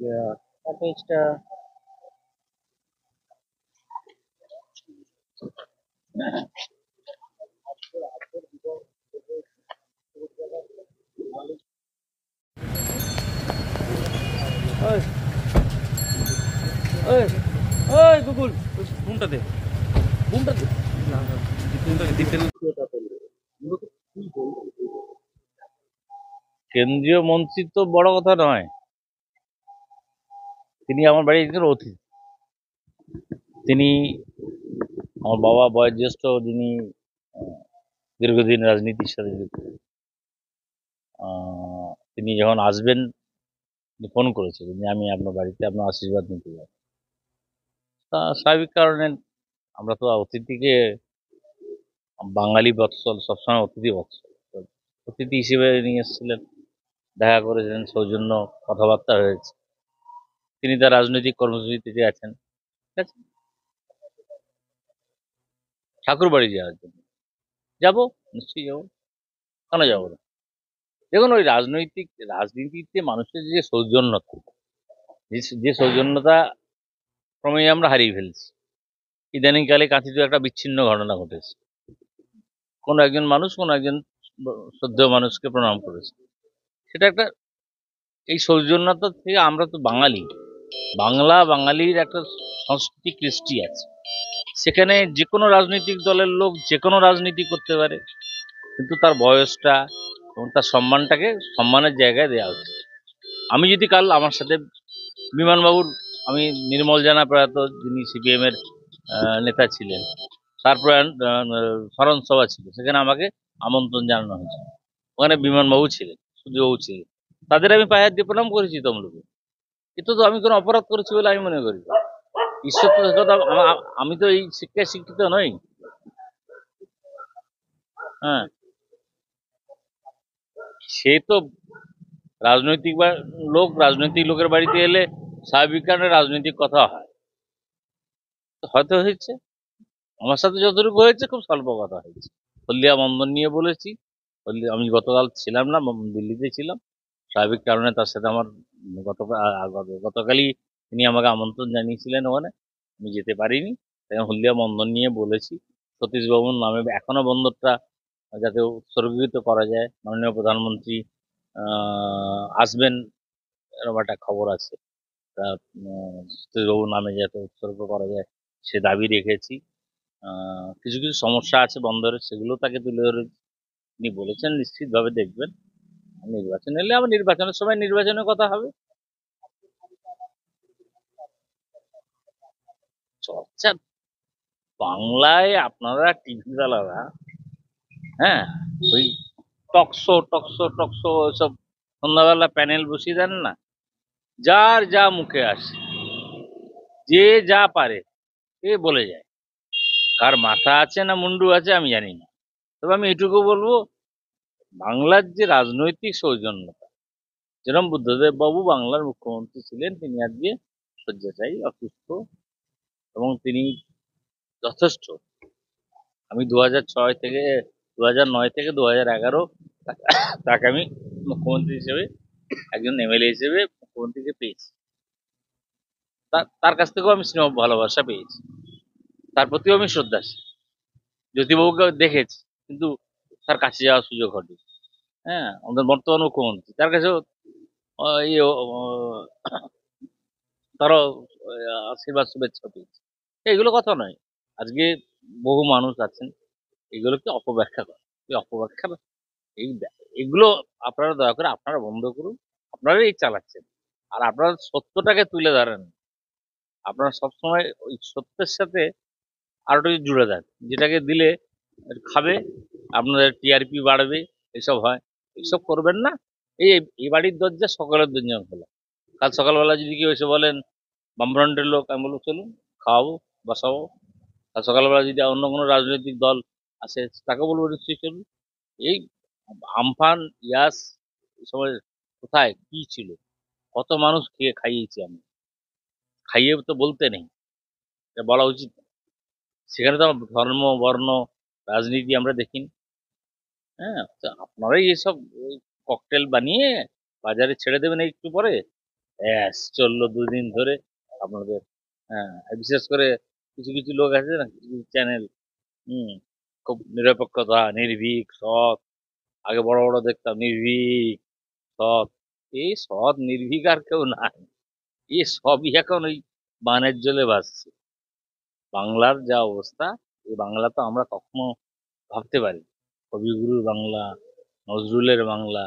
Yeah, package. ওই ওই ওই গুগল ঘুমটা দে ঘুমটা দে না না ঘুমটাকে দিতে কেন্দ্রীয় মন্ত্রী তো বড় কথা নয়, তিনি আমার বাড়ির একজন অতিথি। তিনি আমার বাবা বয়োজ্যেষ্ঠ, যিনি আহ, দীর্ঘদিন রাজনীতির সাথে যুক্ত। তিনি যখন আসবেন ফোন করেছিলেন যে আমি আপনার বাড়িতে আপনার আশীর্বাদ নিতে যাব। তা স্বাভাবিক কারণে আমরা তো অতিথিকে, বাঙালি বৎসল সবসময় অতিথি বৎসল, তো অতিথি হিসেবে নিয়ে এসেছিলেন, দেখা করেছেন, সৌজন্য কথাবার্তা হয়েছে। তিনি তার রাজনৈতিক কর্মসূচিতে আছেন, ঠিক আছে, ঠাকুর বাড়ি যাওয়ার জন্য যাবো, নিশ্চয়ই যাবো, কেন যাবো না। দেখুন, ওই রাজনীতিতে মানুষের যে সৌজন্যতা, যে সৌজন্যতা ক্রমেই আমরা হারিয়ে ফেলছি। ইদানিংকালে কাঁথিতে একটা বিচ্ছিন্ন ঘটনা ঘটেছে। কোনো একজন মানুষ কোনো একজন শ্রদ্ধেয় মানুষকে প্রণাম করেছে। সেটা একটা, এই সৌজন্যতা থেকে, আমরা তো বাঙালি, বাঙালির একটা সংস্কৃতি কৃষ্টি আছে। সেখানে যে কোনো রাজনৈতিক দলের লোক যে কোনো রাজনীতি করতে পারে, কিন্তু তার বয়সটা এবং তার সম্মানটাকে সম্মানের জায়গায় দেওয়া উচিত। আমি যদি কাল আমার সাথে বিমানবাবুর, আমি নির্মল জানা প্রয়াত, যিনি সিপিএম এর নেতা ছিলেন, তার প্রয়াণ স্মরণ সভা ছিল, সেখানে আমাকে আমন্ত্রণ জানানো হয়েছে। ওখানে বিমানবাবু ছিলেন, সূর্যবাবু ছিলেন, তাদের আমি পায়ে হাত দিয়ে প্রণাম করেছি তমলুকে। কিন্তু তো আমি কোনো অপরাধ করেছি বলে আমি মনে করি না। ঈশ্বর তো আমি তো এই শিক্ষায় শিক্ষিত নই। হ্যাঁ, সে তো রাজনৈতিক লোকের বাড়িতে এলে স্বাভাবিক কারণে রাজনৈতিক কথা হয়, হয়তো হয়েছে। আমার সাথে যতটুকু হয়েছে খুব স্বল্প কথা হয়েছে। হলদিয়া বন্দর নিয়ে বলেছি। আমি গতকাল ছিলাম না, দিল্লিতে ছিলাম। স্বাভাবিক কারণে তার সাথে আমার গতকালই তিনি আমাকে আমন্ত্রণ জানিয়েছিলেন ওখানে, আমি যেতে পারিনি। তাই হলদিয়া বন্দর নিয়ে বলেছি। সতীশবাবুর নামে এখনো বন্দরটা যাতে উৎসর্গীকৃত করা যায়, মাননীয় প্রধানমন্ত্রী আসবেন, এরকম একটা খবর আছে। তা সতীশবাবুর নামে যাতে উৎসর্গ করা যায় সে দাবি রেখেছি। কিছু কিছু সমস্যা আছে বন্দরের, সেগুলো তাকে তুলে ধরে তিনি বলেছেন নিশ্চিতভাবে দেখবেন। নির্বাচন এলে আবার নির্বাচনের সময় নির্বাচনের কথা হবে। চর্চা বাংলায় আপনারা টিভি ওয়ালারা, হ্যাঁ, ওই টকশো ওইসব সন্ধ্যাবেলা প্যানেল বসিয়ে দেন না, যার যা মুখে আসে, যে যা পারে এ বলে যায়। কার মাথা আছে না মুন্ডু আছে আমি জানি না, তবে আমি এটুকু বলবো, বাংলার যে রাজনৈতিক সৌজন্যতা, যেরকম বুদ্ধদেব বাবু বাংলার মুখ্যমন্ত্রী ছিলেন, তিনি আজকে শয্যাশায়ী, অসুস্থ, এবং তিনি যথেষ্ট। আমি 2009 থেকে 2011 তাকে আমি মুখ্যমন্ত্রী হিসেবে, একজন এমএলএ হিসেবে মুখ্যমন্ত্রীকে পেয়েছি। তার কাছ থেকেও আমি স্নেহ ভালোবাসা পেয়েছি, তার প্রতিও আমি শ্রদ্ধাশীল। জ্যোতিবাবুকে দেখেছি, কিন্তু তার কাছে যাওয়ার সুযোগ ঘটে। হ্যাঁ, আমাদের বর্তমান মুখ্যমন্ত্রী, তার কাছেও ইয়ে তারও আশীর্বাদ শুভেচ্ছা পেয়েছি। এগুলো কথা নয়। আজকে বহু মানুষ আছেন এগুলোকে অপব্যাখ্যা করে। এই অপব্যাখ্যা, এই এগুলো আপনারা দয়া করে আপনারা বন্ধ করুন। আপনারাই এই চালাচ্ছেন, আর আপনারা সত্যটাকে তুলে ধরেন। আপনারা সবসময় ওই সত্যের সাথে আরোটা জুড়ে দেন, যেটাকে দিলে খাবে, আপনাদের টিআরপি বাড়বে, এসব হয়। এসব করবেন না। এই এই বাড়ির দরজা সকলের জন্য খোলা। কাল সকালবেলা যদি কেউ এসে বলেন বামফ্রন্টের লোক, আমি বলবো চলুন, খাওয়াবো, বসাবো। কাল সকালবেলা যদি অন্য কোনো রাজনৈতিক দল আসে, তাকে বলবো নিশ্চয়ই চলুন। এই আমফান, ইয়াস, এই সময় কোথায় কি ছিল, কত মানুষ খেয়ে খাইয়েছি আমি, খাইয়ে তো বলতে নেই, এটা বলা উচিত না। সেখানে তো আমার ধর্ম বর্ণ রাজনীতি আমরা দেখিনি। হ্যাঁ, তো আপনারাই এসব ককটেল বানিয়ে বাজারে ছেড়ে দেবেন একটু পরে, চললো 2 দিন ধরে আপনাদের। হ্যাঁ, আর বিশেষ করে কিছু কিছু লোক আছে না, কিছু কিছু চ্যানেল, হুম, খুব নিরপেক্ষতা, নির্ভীক, সৎ। আগে বড় বড় দেখতাম নির্ভীক, সৎ। এই সৎ নির্ভীক আর কেউ নাই। এ সবই এখন ওই বানের জলে ভাসছে। বাংলার যা অবস্থা, এই বাংলা তো আমরা কখনো ভাবতে পারি, কবিগুরুর বাংলা, নজরুলের বাংলা,